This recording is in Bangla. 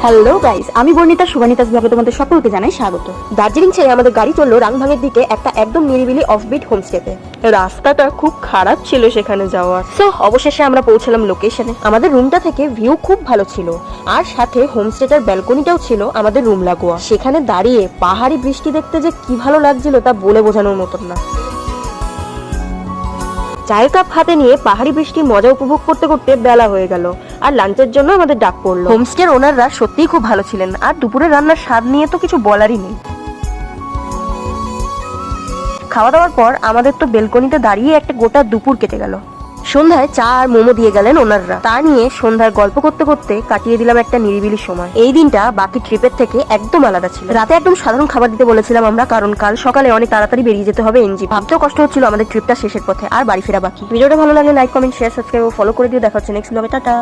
হ্যালো গাইস, আমি বর্ণিতা শুভানিতাস ব্লগে তোমাদের সকলকে জানাই স্বাগত। দার্জিলিং ছেড়ে আমাদের গাড়ি চললো রাংভাঙের দিকে একটা একদম নিরিবিলি অফবিট হোমস্টেতে। রাস্তাটা খুব খারাপ ছিল সেখানে যাওয়ার। তো অবশেষে আমরা পৌঁছলাম লোকেশনে। আমাদের রুমটা থেকে ভিউ খুব ভালো ছিল, আর সাথে হোমস্টেটার ব্যালকনিটাও ছিল আমাদের রুম লাগোয়া। সেখানে দাঁড়িয়ে পাহাড়ি বৃষ্টি দেখতে যে কি ভালো লাগছিল তা বলে বোঝানোর মতন না। চায়ের কাপ হাতে নিয়ে পাহাড়ি বৃষ্টির মজা উপভোগ করতে করতে বেলা হয়ে গেল, আর লাঞ্চের জন্য আমাদের ডাক পড়লো। হোমস্টের ওনাররা সত্যিই খুব ভালো ছিলেন, আর দুপুরের রান্নার স্বাদ নিয়ে তো কিছু বলারই নেই। খাওয়া দাওয়ার পর আমাদের তো বেলকনিতে দাঁড়িয়ে একটা গোটা দুপুর কেটে গেল। সন্ধ্যায় চা আর মোমো দিয়ে গেলেন ওনাররা। তা নিয়ে সন্ধ্যার গল্প করতে করতে কাটিয়ে দিলাম একটা নিরিবিলি সময়। এই দিনটা বাকি ট্রিপের থেকে একদম আলাদা ছিল। রাতে একদম সাধারণ খাবার দিতে বলেছিলাম আমরা, কারণ কাল সকালে অনেক তাড়াতাড়ি বেরিয়ে যেতে হবে এনজি। ভাবতেও কষ্ট হচ্ছিল আমাদের ট্রিপটা শেষের পথে আর বাড়ি ফেরা বাকি। ভিডিওটা ভালো লাগলে লাইক, কমেন্ট, শেয়ার, সাবস্ক্রাইব ও ফলো করে দিয়ে দেখা হচ্ছে নেক্সট ব্লগে। টাটা।